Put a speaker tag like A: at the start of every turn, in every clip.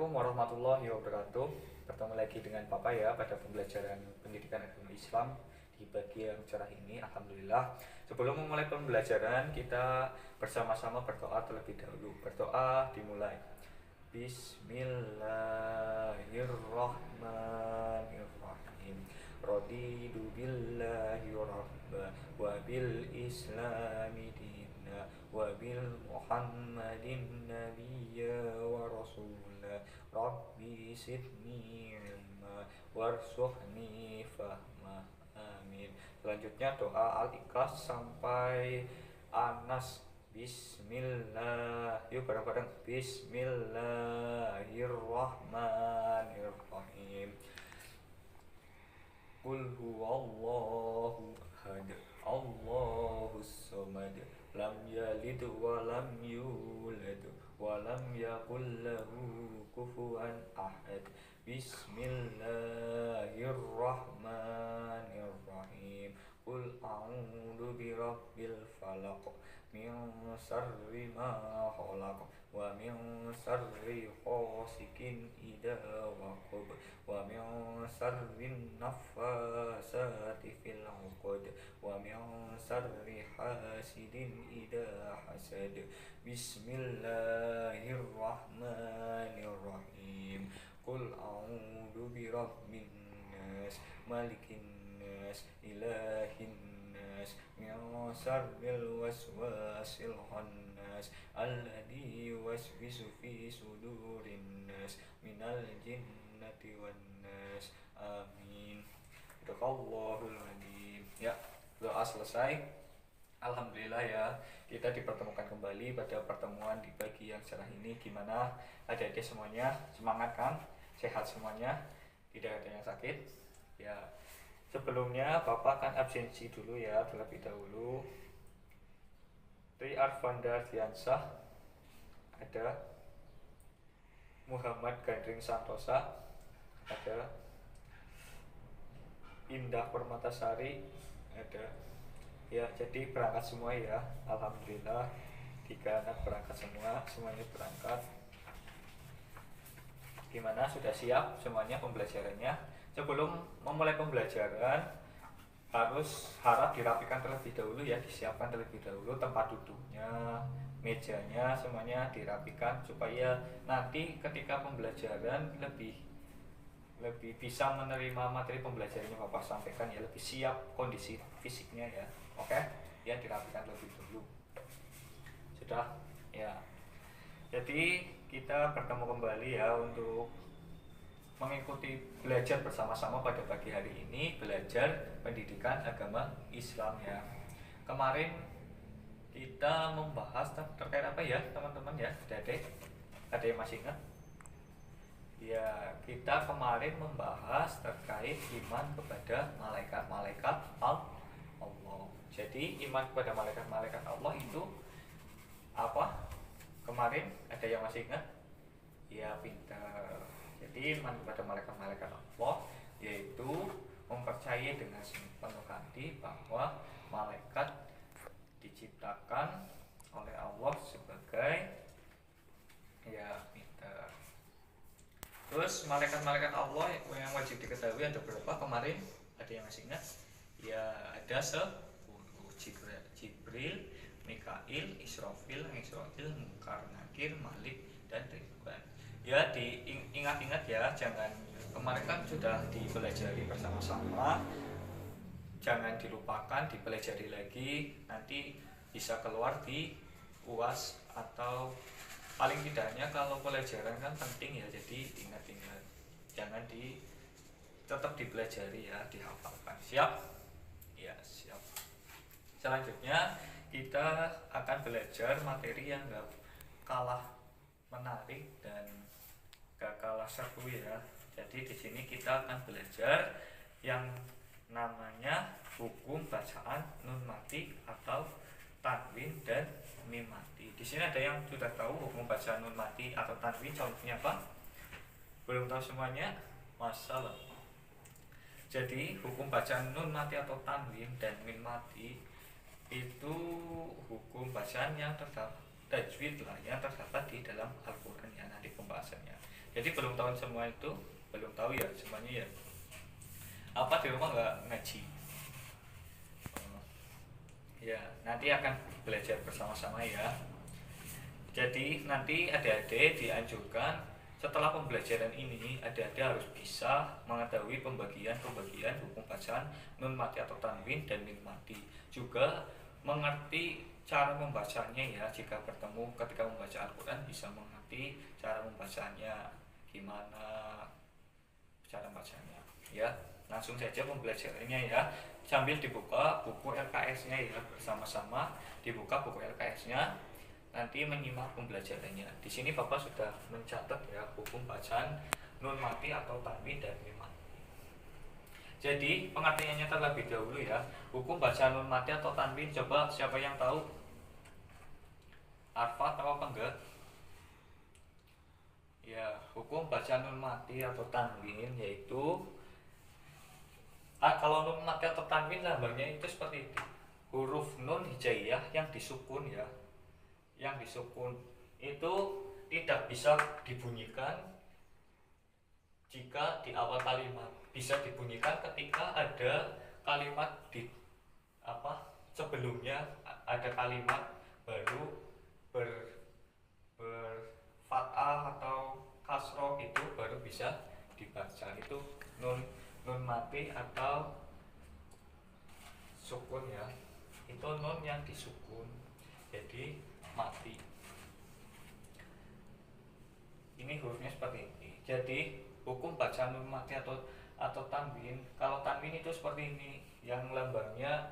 A: Assalamualaikum warahmatullahi wabarakatuh. Bertemu lagi dengan Papa ya pada pembelajaran pendidikan agama Islam di bagian cerah ini. Alhamdulillah. Sebelum memulai pembelajaran, kita bersama-sama berdoa terlebih dahulu. Berdoa dimulai. Bismillahirrahmanirrahim. Radidu billahi rabba wa bil islami dina wa bil muhammadin nabiyya wa rasula rabbi sidni ilma warzuqni fahma. Amin. Selanjutnya doa al-ikhlas sampai Anas. Bismillah. Yuk bareng-bareng. Bismillahirrahmanirrahim. Qul huwallahu ahad. Allahus samad. Lam yalid wa lam yulad wa lam yakul lahu kufuwan ahad. Bismillahirrahmanirrahim. Qul a'udzu birabbil falaq min syarri ma khalaq wa min syarri ghasikin idza waqab wa min syarri naffasati fil 'uqad wa min syarri hasidin idza hasad. Bismillahirrahmanirrahim. Qul a'udzu birabbin nas malikin nas ilahin nas min syarril waswasil khannas alladzi yuwaswisu fi sudurin nas minal jinnati wan nas. Amin. Barakallahu adzim. Ya, doa selesai. Alhamdulillah ya, kita dipertemukan kembali pada pertemuan di pagi yang cerah ini. Gimana adik-adik semuanya? Semangat kan? Sehat semuanya? Tidak ada yang sakit? Ya, sebelumnya Bapak akan absensi dulu ya terlebih dahulu. Tri Arvanda Diansah, ada Muhammad Gandring Santosa, ada Indah Permatasari, ada ya. Jadi berangkat semua ya. Alhamdulillah 3 anak berangkat semua, semuanya berangkat. Gimana, sudah siap semuanya pembelajarannya? Sebelum memulai pembelajaran harap dirapikan terlebih dahulu ya, disiapkan terlebih dahulu tempat duduknya, mejanya, semuanya dirapikan supaya nanti ketika pembelajaran lebih bisa menerima materi pembelajarannya Bapak sampaikan ya, lebih siap kondisi fisiknya ya. Oke, ya dirapikan lebih dulu. Sudah ya. Jadi kita bertemu kembali ya untuk mengikuti belajar bersama-sama pada pagi hari ini, belajar pendidikan agama Islam ya. Kemarin kita membahas terkait apa ya teman-teman ya, adik-adik? Ada yang masih ingat? Ya, kita kemarin membahas terkait iman kepada malaikat-malaikat Allah. Jadi iman kepada malaikat-malaikat Allah itu apa? Kemarin ada yang masih ingat? Ya, pintar. Jadi iman kepada malaikat-malaikat Allah yaitu mempercayai dengan sepenuh hati bahwa malaikat diciptakan oleh Allah sebagai ya pintar. Terus malaikat-malaikat Allah yang wajib diketahui ada berapa kemarin? Ada yang masih ingat? Ya, ada 10. Jibril, Mikail, Israfil, Munkar, Nakir, Malik, dan Ridwan. Ya, diingat-ingat ya, jangan, kemarin kan sudah dipelajari bersama-sama, jangan dilupakan, dipelajari lagi, nanti bisa keluar di UAS atau paling tidaknya kalau pelajaran kan penting ya, jadi ingat-ingat, jangan tetap dipelajari ya, dihafalkan. Siap? Ya, siap. Selanjutnya kita akan belajar materi yang gak kalah menarik dan gak kalah seru ya. Jadi di sini kita akan belajar yang namanya hukum bacaan nun mati atau tanwin dan mim mati. Di sini ada yang sudah tahu hukum bacaan nun mati atau tanwin contohnya apa? Belum tahu semuanya? Masalah. Jadi hukum bacaan nun mati atau tanwin dan mim mati itu hukum bacaan yang terdapat tajwid lah yang terdapat di dalam Al-Quran ya, nanti pembahasannya. Jadi belum tahu semua itu, belum tahu ya semuanya ya. Apa di rumah nggak ngaji? Oh, ya nanti akan belajar bersama-sama ya. Jadi nanti adik-adik dianjurkan setelah pembelajaran ini adik-adik harus bisa mengetahui pembagian hukum bacaan nun mati atau tanwin dan mim mati. Juga mengerti cara membacanya ya, jika bertemu ketika membaca Al-Quran bisa mengerti cara membacanya gimana cara bacanya ya. Langsung saja pembelajarannya ya, sambil dibuka buku LKS-nya ya, bersama-sama dibuka buku LKS-nya, nanti menyimak pembelajarannya. Di sini Bapak sudah mencatat ya hukum bacaan nun mati atau tanwin dan mim mati. Jadi pengertiannya terlebih dahulu ya, hukum bacaan nun mati atau tanwin. Coba siapa yang tahu? Arfa tahu apa enggak? Ya, hukum bacaan nun mati atau tanwin yaitu kalau nun mati atau tanwin lambangnya itu seperti itu. Huruf nun hijaiyah yang disukun ya, yang disukun itu tidak bisa dibunyikan jika di awal kalimat. Bisa dibunyikan ketika ada kalimat di sebelumnya ada kalimat baru fathah atau kasroh, itu baru bisa dibaca. Itu nun mati atau sukun ya. Itu nun yang disukun. Jadi mati. Ini hurufnya seperti ini. Jadi hukum bacaan nun mati atau tanwin. Kalau tanwin itu seperti ini, yang lambangnya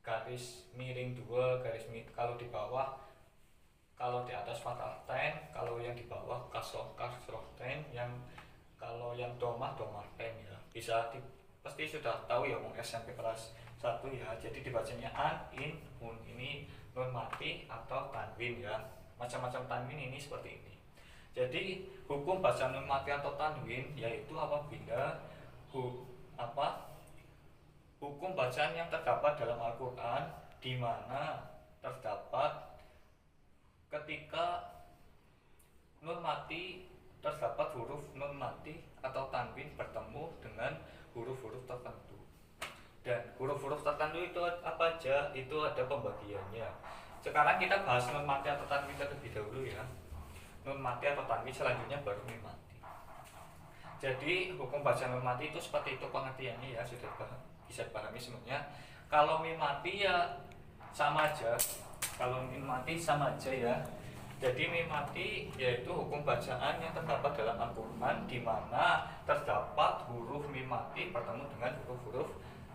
A: garis miring 2, garis miring kalau di bawah, kalau di atas fathah ten, kalau yang di bawah kasroh ten, yang kalau yang domah ten ya. Bisa pasti sudah tahu ya, mau SMP kelas 1 ya. Jadi dibacanya an, in, un. Ini nun mati atau tanwin ya. Macam-macam tanwin ini seperti ini. Jadi hukum bacaan nun mati atau tanwin yaitu apabila hukum bacaan yang terdapat dalam Al-Quran, di mana terdapat ketika nun mati, terdapat huruf nun mati atau tanwin bertemu dengan huruf-huruf tertentu. Dan huruf-huruf tertentu itu apa aja? Itu ada pembagiannya. Sekarang kita bahas nun mati atau tanwin terlebih dahulu ya. Nun mati atau tanwin, selanjutnya baru mim mati. Jadi hukum bacaan nun mati itu seperti itu pengertiannya ya, sudah bisa dipahami semuanya. Kalau mim mati ya sama aja. Kalau mim mati sama aja ya. Jadi mim mati yaitu hukum bacaan yang terdapat dalam Al-Quran, di mana terdapat huruf mim mati bertemu dengan huruf-huruf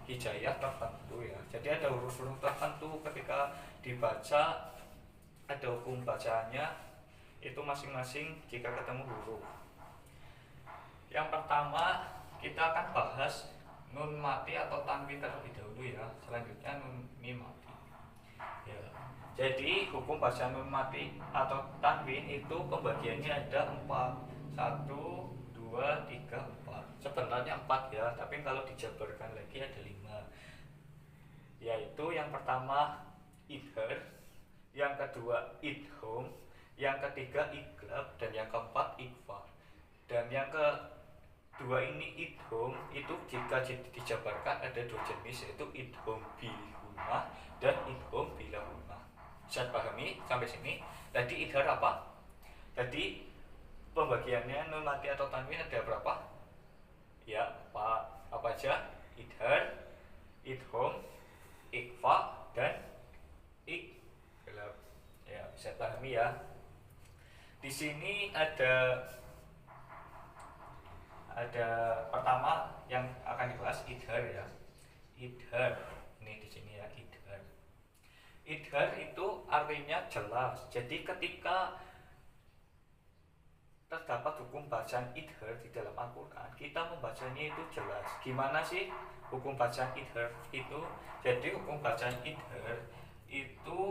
A: hijaiyah tertentu ya. Jadi ada huruf-huruf tertentu ketika dibaca ada hukum bacaannya itu masing-masing jika ketemu huruf. Yang pertama kita akan bahas nun mati atau tanwin terlebih dahulu ya. Selanjutnya nun mim mati. Ya. Jadi hukum bacaan nun mati atau tanwin itu pembagiannya ada 4. 1, 2, 3, 4. Sebenarnya 4 ya, tapi kalau dijabarkan lagi ada 5. Yaitu yang pertama idhar, yang kedua idhom, yang ketiga iglab, dan yang keempat ikhfa. Dan yang kedua ini idhom itu jika dijabarkan ada 2 jenis, yaitu idhom bilhumah dan idhom bilahumah. Bisa dipahami sampai sini? Tadi idhar apa? Tadi pembagiannya nun mati atau tanwin ada berapa? Ya, apa aja? Idhar, idhom, ikhfa, dan iglab. Ya, bisa dipahami ya. Di sini ada pertama yang akan dibahas idhar ya. Idhar ini di sini ya, idhar. Idhar itu artinya jelas. Jadi ketika terdapat hukum bacaan idhar di dalam Al-Quran, kita membacanya itu jelas. Gimana sih hukum bacaan idhar itu? Jadi hukum bacaan idhar itu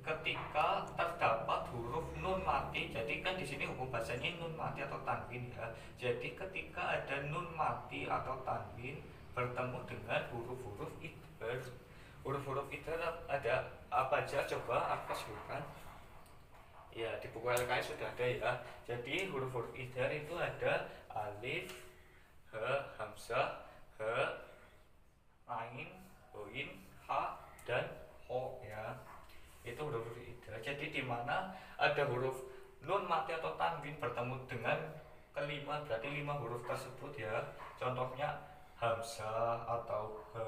A: ketika terdapat huruf nun mati. Jadi kan di sini hukum bacanya nun mati atau tanwin ya. Jadi ketika ada nun mati atau tanwin bertemu dengan huruf-huruf idhar. Huruf-huruf idhar ada apa aja? Coba aku sebutkan. Ya, di buku LKS sudah ada ya. Jadi huruf-huruf idhar itu ada alif, ha, hamzah, ha, ain, hoin, ha, dan ho ya. Itu huruf-huruf idhar. Jadi di mana ada huruf nun mati atau tanwin bertemu dengan kelima, berarti 5 huruf tersebut ya. Contohnya hamzah atau he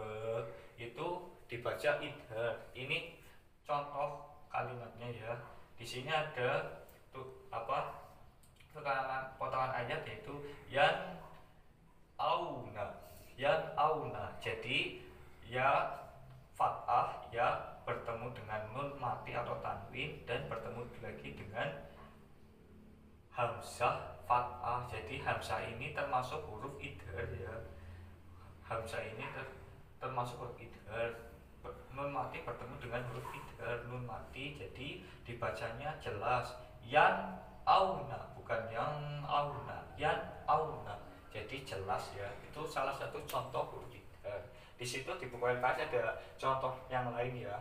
A: itu dibaca idhar. Ini contoh kalimatnya ya. Di sini ada tuh apa potongan ayat yaitu yan auna, yan auna. Jadi ya fathah ya bertemu dengan nun mati atau tanwin dan bertemu lagi dengan hamzah fathah. Jadi hamzah ini termasuk huruf idhar ya. Hamzah ini termasuk huruf idhar. Nun mati bertemu dengan huruf idhar, nun mati, jadi dibacanya jelas yan auna, bukan yang auna, yan auna, jadi jelas ya. Itu salah satu contoh huruf idhar. Di situ di buku LKS ada contoh yang lain ya,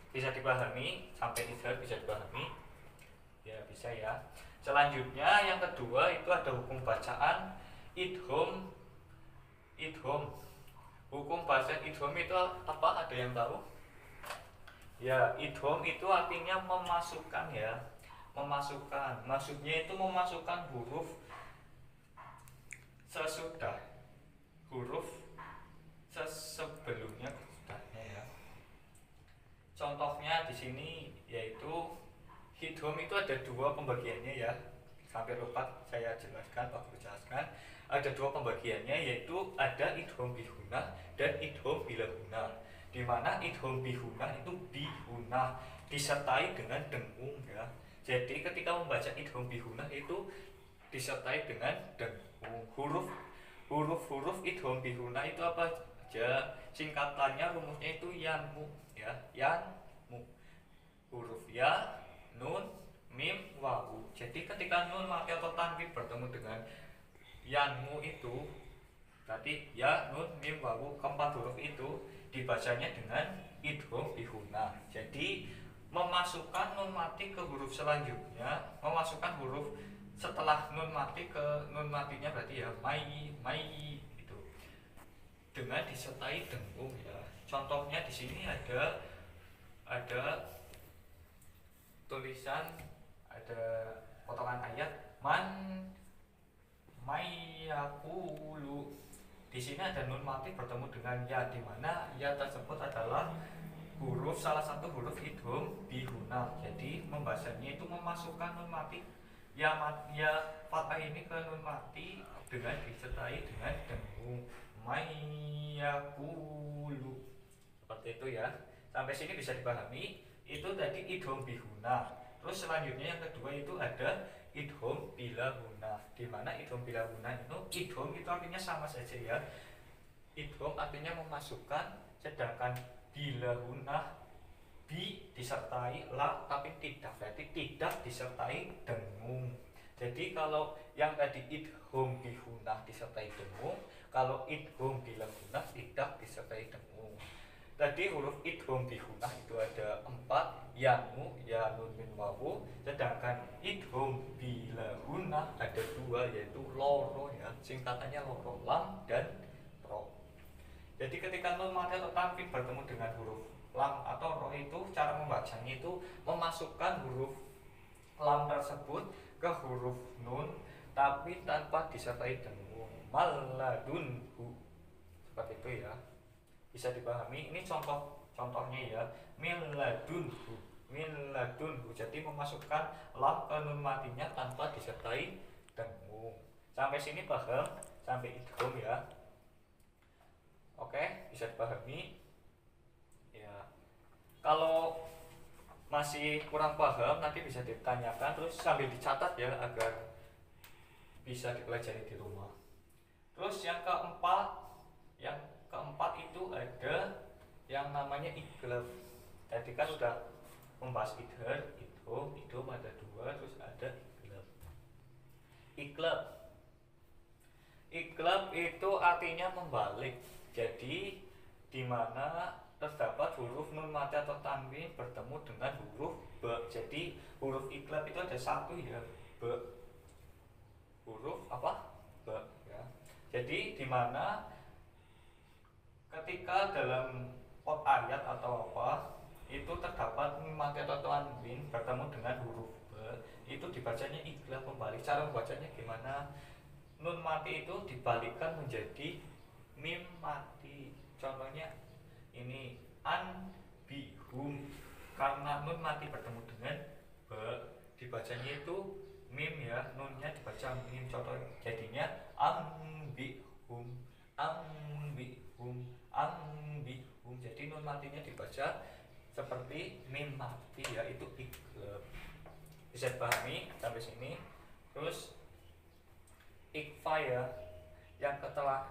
A: bisa dipahami sampai idhar bisa dipahami ya, bisa ya. Selanjutnya yang kedua itu ada hukum bacaan idgham. Hukum bacaan idgham itu apa? Ada yang tahu? Ya, idgham itu artinya memasukkan ya. Memasukkan. Maksudnya itu memasukkan huruf sesudah huruf sebelumnya sesudahnya ya. Contohnya di sini yaitu idgham itu ada 2 pembagiannya ya. Sampai lupa saya jelaskan, Pak jelaskan. Ada 2 pembagiannya yaitu ada idgham bihunah dan idgham bila hunah. Di mana idgham bihunah itu bihunah disertai dengan dengung ya. Jadi ketika membaca idgham bihunah itu disertai dengan dengung. Huruf idgham bihunah itu apa aja? Singkatannya rumusnya itu yanmu ya, yanmu. Huruf ya, nun, mim, wawu. Jadi ketika nun mati atau tanwin bertemu dengan yanmu itu berarti ya, nun, mim, wawu, keempat huruf itu dibacanya dengan idgham bihunah. Jadi memasukkan nun mati ke huruf selanjutnya, memasukkan huruf setelah nun mati ke nun matinya berarti ya mai itu dengan disertai dengung ya. Contohnya di sini ada tulisan, ada potongan ayat man mayakulu. Di sini ada nun mati bertemu dengan ya, di mana ya tersebut adalah salah satu huruf idgham bihunah. Jadi membacanya itu memasukkan nun mati ya fathah ini ke nun mati dengan disertai dengan dengung mayakulu. Seperti itu ya. Sampai sini bisa dipahami. Itu tadi idgham bihunah. Terus selanjutnya yang kedua itu ada idgham bila hunah. Di mana idgham bila hunah itu idgham itu artinya sama saja ya. Idgham artinya memasukkan, sedangkan bila hunah bi disertai la tapi tidak, berarti tidak disertai dengung. Jadi kalau yang tadi idgham bihunah disertai dengung, kalau idgham bila hunah tidak disertai dengung. Tadi huruf idgham bihunah itu ada 4, yamu, ya, nun, min, wawu. Sedangkan idgham bila hunah ada 2 yaitu loro ya. Singkatannya loro, lam dan ro. Jadi ketika nun mati atau tanwin bertemu dengan huruf lam atau ro itu cara membacanya itu memasukkan huruf lam tersebut ke huruf nun tapi tanpa disertai dengung. Maladunhu. Seperti itu ya. Bisa dipahami. Ini contohnya ya, miladunhu. Jadi memasukkan lam ke nun matinya tanpa disertai dengung. Sampai sini paham? Sampai idgham ya. Oke, bisa dipahami ya. Kalau masih kurang paham nanti bisa ditanyakan, terus sambil dicatat ya agar bisa dipelajari di rumah. Terus yang keempat itu ada yang namanya iqlab. Tadi kan sudah membahas idhar, idgham ada 2, terus ada iqlab. Iqlab itu artinya membalik. Jadi di mana terdapat huruf nun mati atau tanwin bertemu dengan huruf ba. Jadi huruf iklab itu ada satu ya, b, huruf apa, b ya. Jadi dimana ketika dalam pot ayat atau apa itu terdapat mim mati atau tanwin bertemu dengan huruf b, itu dibacanya iklab kembali. Cara membacanya gimana? Nun mati itu dibalikkan menjadi mim mati. Contohnya ini an bihum, karena nun mati bertemu dengan b, dibacanya itu mim ya, nunnya dibaca mim. Contoh jadinya ambihum, ambihum, ambihum. Jadi nun matinya dibaca seperti mim mati ya, itu iklab. Bisa dipahami sampai sini. Terus ikfa ya, yang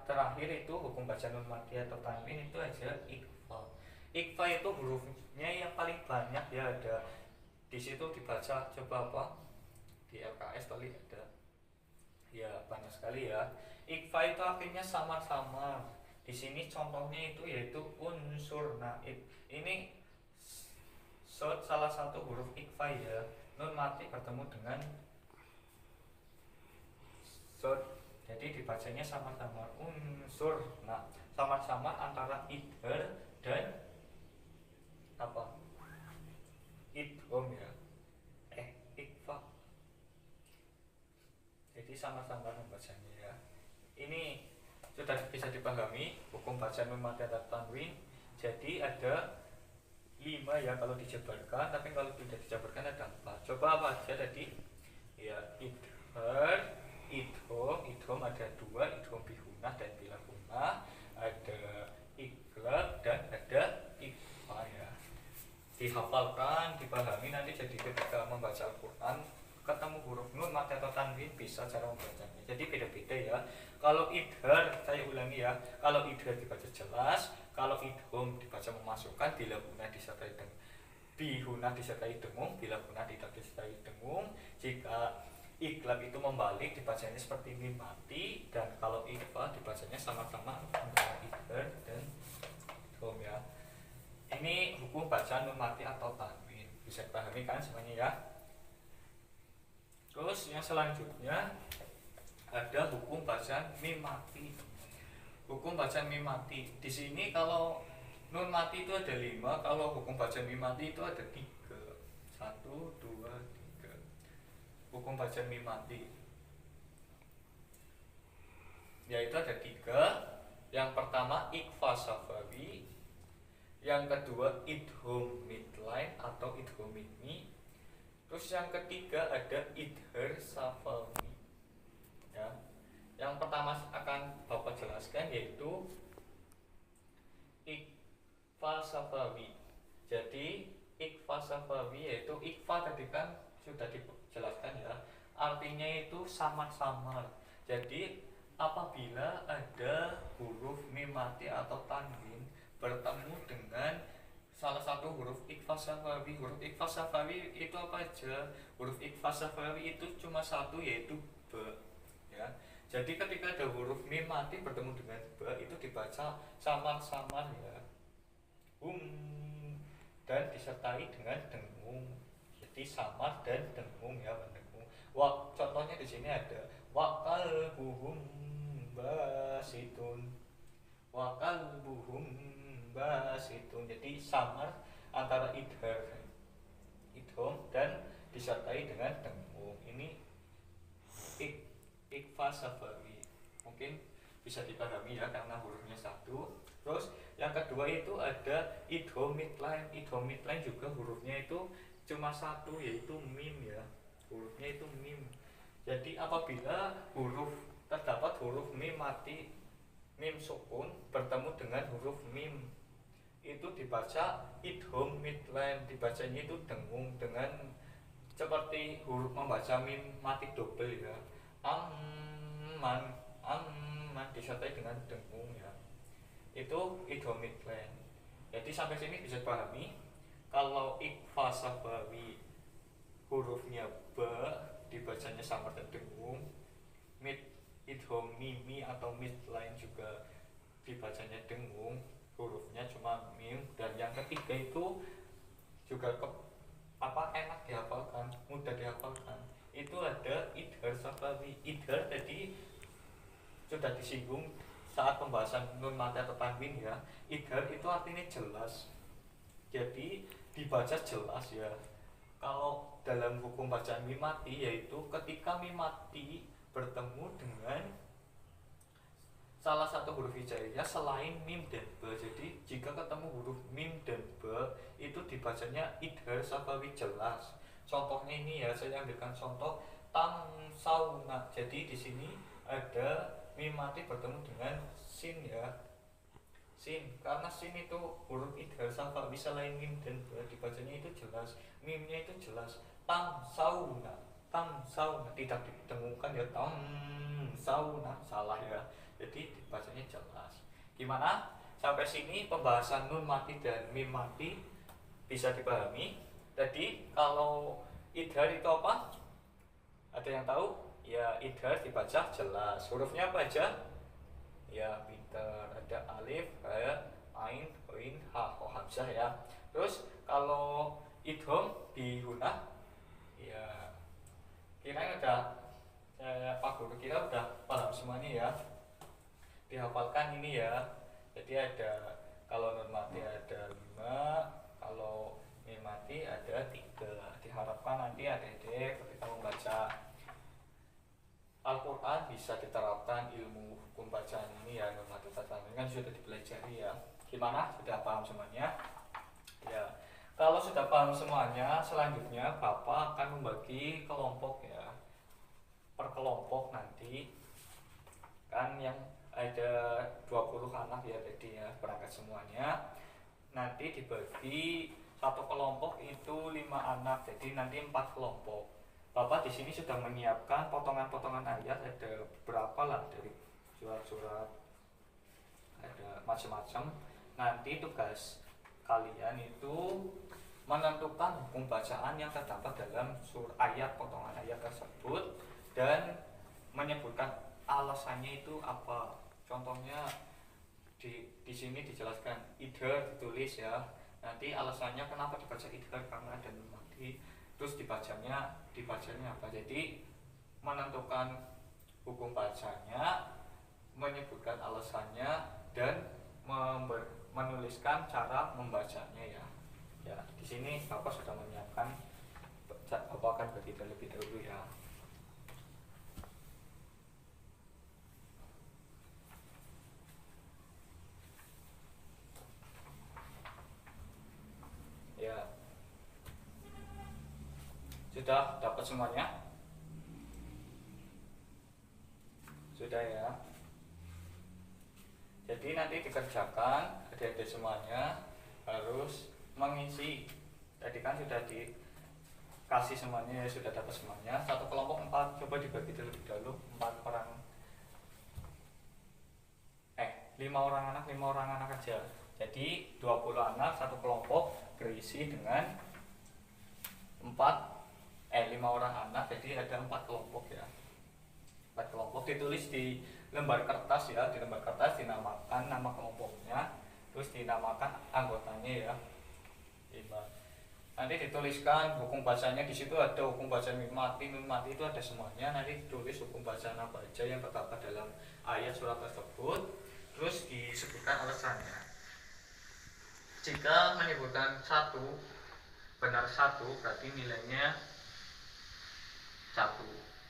A: terakhir itu hukum baca nun mati atau tanwin itu aja ikfa. Ikfa itu hurufnya yang paling banyak ya, ada di situ dibaca, coba apa di LKS kali ada ya, banyak sekali ya. Ikfa itu akhirnya samar-samar. Di sini contohnya itu yaitu unsur naib. Ini salah satu huruf ikfa ya, nun mati bertemu dengan sod, jadi dibacanya samar-samar unsur. Nah, samar-samar antara idhar dan apa, idgham ya, ikfa. Jadi sama-sama membacanya ya. Ini sudah bisa dipahami hukum baca nun mati atau tanwin. Jadi ada 5 ya kalau dijabarkan, tapi kalau tidak dijabarkan ada 4. Coba apa aja tadi? Ya, idhar, idgham ada 2, idgham bihunah dan bila hunah, ada iklab dan ada ikfa ya. Dihafalkan, dipahami, nanti jadi ketika membaca Al-Quran ketemu huruf nun mati atau tanwin bisa cara membacanya. Jadi beda-beda ya. Kalau idhar, saya ulangi ya, kalau idhar dibaca jelas, kalau idgham dibaca memasukkan, bila hunah disertai dengan bihunah disertai dengung, bila hunah tidak disertai dengung. Jika iklab itu membalik dibacanya seperti mim mati, dan kalau ikfa dibacanya sama-sama antara idhar dan idgham ya. Ini hukum baca nun mati atau tanwin, bisa dipahami kan semuanya ya. Terus yang selanjutnya ada hukum baca mim mati. Hukum baca mim mati di sini kalau nun mati itu ada 5, kalau hukum baca mim mati itu ada 3. 1, 2, 3. Hukum baca mim mati yaitu ada 3. Yang pertama ikfa safawi, yang kedua idgham midline atau idgham mimi, terus yang ketiga ada idhar safawi ya. Yang pertama akan Bapak jelaskan yaitu ikfa safawi. Jadi ikfa safawi yaitu ikfa tadi kan sudah dijelaskan ya, artinya itu samar-samar. Jadi apabila ada huruf mim mati atau tanwin bertemu dengan salah satu huruf ikfa safawi. Huruf ikfa safawi itu apa aja? Huruf ikfa safawi itu cuma satu, yaitu b ya. Jadi ketika ada huruf mim mati bertemu dengan b itu dibaca samar-samar ya, dan disertai dengan dengung. Jadi samar dan dengung ya, mendengung. Contohnya di sini ada wa qalbuhum basitun, wa qalbuhum basitun. Jadi samar antara idgham dan disertai dengan dengung. Ini ikfa safawi, mungkin bisa dipahami ya karena hurufnya satu. Terus yang kedua itu ada idgham midline. Idgham midline juga hurufnya itu cuma satu, yaitu mim ya. Hurufnya itu mim. Jadi apabila terdapat huruf mim mati, mim sukun bertemu dengan huruf mim, itu dibaca idgham midline, dibacanya itu dengung dengan seperti huruf membaca mim mati double ya. Amman disertai dengan dengung ya. Itu idgham midline. Jadi sampai sini bisa dipahami. Kalau ikfa safawi hurufnya ba, dibacanya samar dan dengung. Idgham mimi atau midline juga dibacanya dengung, hurufnya cuma mim. Dan yang ketiga itu juga enak dihafalkan, mudah dihafalkan. dihafalkan. Itu ada idhar safawi. Idhar tadi sudah disinggung saat pembahasan nun mati atau tanwin ya. Idhar itu artinya jelas, jadi dibaca jelas ya. Kalau dalam hukum bacaan mim mati, yaitu ketika mim mati bertemu dengan salah satu huruf hijaiyah selain mim dan ba. Jadi jika ketemu huruf mim dan ba itu dibacanya idhar safawi jelas. Contohnya ini ya, saya ambilkan contoh tamsauna. Jadi di sini ada mim mati bertemu dengan sin ya. Sin, karena sin itu huruf idhar safawi selain mim dan ba, dibacanya itu jelas. Mimnya itu jelas. Tamsauna, tamsauna, tidak didengungkan ya, tamsauna, salah ya. Jadi dibacanya jelas. Gimana? Sampai sini pembahasan nun mati dan mim mati bisa dipahami. Tadi kalau idhar itu apa? Ada yang tahu? Ya, idhar dibaca jelas. Hurufnya apa aja? Ya, pintar. Ada alif, ha, ain, ghain, ha, kha, hamzah ya. Terus kalau idgham di hunah, ya kira udah Pak Guru kira udah paham semuanya ya. Dihafalkan ini ya. Jadi ada kalau nun mati ada 5, kalau mim mati ada 3. Diharapkan nanti adik-adik ketika membaca Al-Quran bisa diterapkan ilmu hukum bacaan ini ya. Nun mati ini kan sudah dipelajari ya. Gimana? Sudah paham semuanya? Ya. Kalau sudah paham semuanya, selanjutnya Bapak akan membagi kelompok ya. Per kelompok nanti kan yang ada 20 anak ya tadi ya, berangkat semuanya. Nanti dibagi satu kelompok itu 5 anak, jadi nanti 4 kelompok. Bapak di sini sudah menyiapkan potongan-potongan ayat, ada berapa lah dari surat-surat, ada macam-macam. Nanti tugas kalian itu menentukan hukum bacaan yang terdapat dalam ayat, potongan ayat tersebut, dan menyebutkan alasannya itu apa. Contohnya di sini dijelaskan idhar ditulis ya. Nanti alasannya kenapa dibaca idhar, karena ada nun mati. Terus dibacanya apa. Jadi menentukan hukum bacanya, menyebutkan alasannya, dan menuliskan cara membacanya ya. Ya, di sini Bapak sudah menyiapkan. Bapak akan bagi terlebih dahulu ya. Ya. Sudah dapat semuanya? Sudah ya. Jadi nanti dikerjakan, adik-adik semuanya harus mengisi. Tadi kan sudah dikasih semuanya ya, sudah dapat semuanya. Satu kelompok 4, coba dibagi terlebih dahulu 4 orang. 5 orang anak, 5 orang anak aja. Jadi 20 anak satu kelompok berisi dengan 5 orang anak, jadi ada 4 kelompok ya. 4 kelompok ditulis di lembar kertas ya, di lembar kertas dinamakan nama kelompoknya, terus dinamakan anggotanya ya. Nanti dituliskan hukum bacanya, di situ ada hukum bacaan mim mati, nun mati itu ada semuanya. Nanti ditulis hukum bacaan apa aja yang terdapat dalam ayat surat tersebut, terus disebutkan alasannya. Jika menyebutkan benar satu, berarti nilainya 1.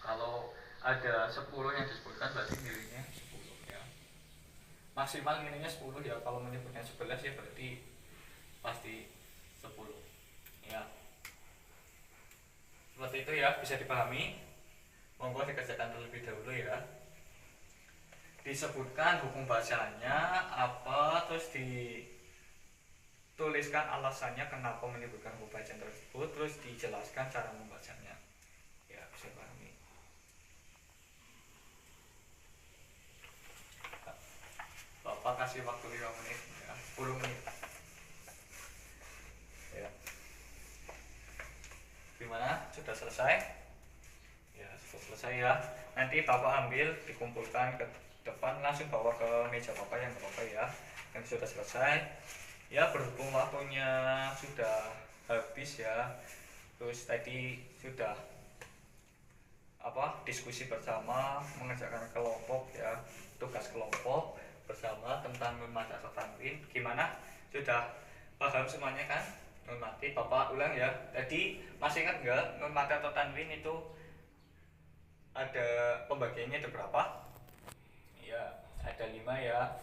A: Kalau ada 10 yang disebutkan, berarti nilainya 10 ya. Maksimal nilainya 10 ya. Kalau menyebutnya 11 ya berarti pasti 10 ya. Seperti itu ya, bisa dipahami. Monggo dikerjakan terlebih dahulu ya. Disebutkan hukum bacaannya apa, terus dituliskan alasannya kenapa menyebutkan hukum bacaan tersebut, terus dijelaskan cara membacanya. Ya, bisa dipahami. Bapak kasih waktu 5 menit ya, 10 menit ya. Gimana? Sudah selesai? Ya, sudah selesai ya. Nanti Bapak ambil, dikumpulkan ke depan, langsung bawa ke meja Bapak yang Bapak ya. Yang sudah selesai. Ya, berhubung waktunya sudah habis ya. Terus tadi sudah diskusi bersama, mengerjakan kelompok ya, tugas kelompok bersama tentang nun mati atau tanwin. Gimana? Sudah paham semuanya kan? Nun mati, Bapak ulang ya. Tadi masih ingat nggak nun mati atau tanwin itu ada pembagiannya ada berapa? Ya, ada 5 ya.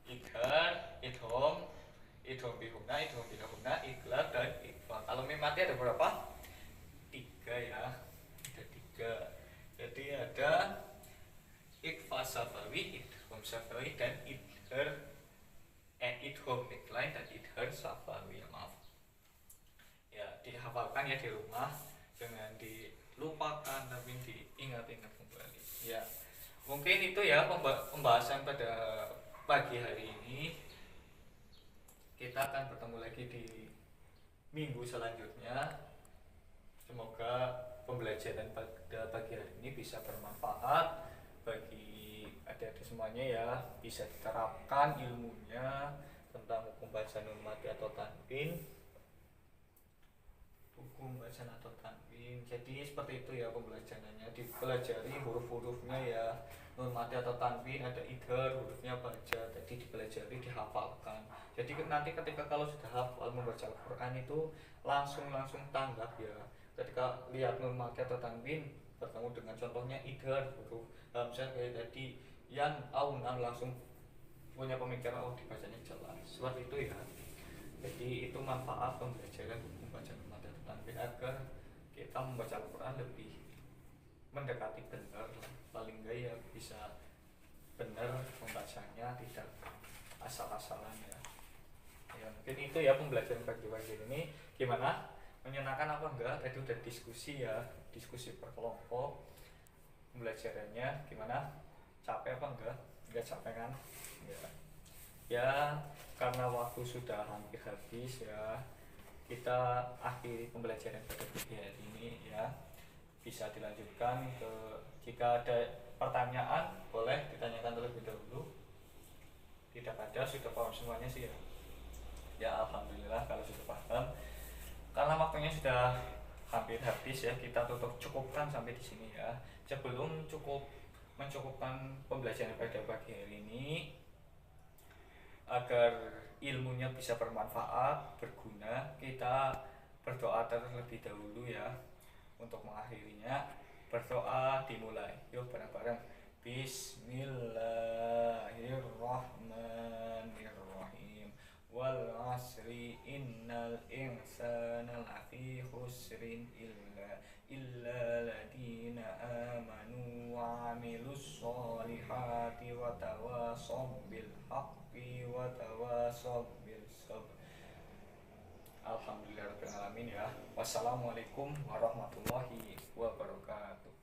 A: Idhar, idhom, idhom bihuna, idhom bilahuna, iqlab dan ikhfa. Kalau mim mati ada berapa? 3 ya. Ada 3. Jadi ada ikhfa safawi, idhom safawi dan idhom iqlain dan idhar safawi. Maaf. Ya, dihafalkan ya di rumah, jangan dilupakan tapi diingat-ingat kembali. Ya. Mungkin itu ya pembahasan pada pagi hari ini. Kita akan bertemu lagi di minggu selanjutnya. Semoga pembelajaran pada pagi hari ini bisa bermanfaat bagi adik-adik semuanya ya, bisa diterapkan ilmunya tentang hukum bacaan nun mati atau tanwin. Hukum bacaan atau tanwin. Jadi seperti itu ya pembelajarannya. Dipelajari huruf-hurufnya ya. Nun mati atau tanwin ada idhar, hurufnya baca. Jadi dipelajari, dihafalkan. Jadi nanti ketika kalau sudah hafal membaca Al-Qur'an itu langsung tanggap ya. Ketika lihat nun mati atau tanwin bertemu dengan contohnya idhar, huruf hamzah kayak tadi yang aunan langsung punya pemikiran oh dibacanya jelas. Seperti itu ya. Jadi itu manfaat pembelajaran hukum bacaan nun mati atau tanwin agar kita membaca Al-Qur'an lebih mendekati benar, paling enggak ya bisa benar membacanya, tidak asal-asalan ya. Ya mungkin itu ya pembelajaran pagi-pagi ini. Gimana? Menyenangkan apa enggak? Tadi udah diskusi ya, diskusi per kelompok. Pembelajarannya gimana? Capek apa enggak? Enggak capek kan? Ya karena waktu sudah hampir habis ya, kita akhiri pembelajaran pada pagi hari ini ya. Bisa dilanjutkan ke, jika ada pertanyaan boleh ditanyakan terlebih dahulu. Tidak ada, sudah paham semuanya sih ya. Ya alhamdulillah kalau sudah paham. Karena waktunya sudah hampir habis ya, kita cukupkan sampai di sini ya. Sebelum mencukupkan pembelajaran pada pagi hari ini, agar ilmunya bisa bermanfaat, berguna, kita berdoa terlebih dahulu ya. Untuk mengakhirinya berdoa dimulai. Yuk bareng-bareng. Bismillahirrahmanirrahim. Wal asri innal insana lafi khusrin illa ladina amanu wa amilus solihati wa tawasaw bil haqqi wa tawasaw bil sabr. Alhamdulillahirabbil alamin ya. Wassalamualaikum warahmatullahi wabarakatuh.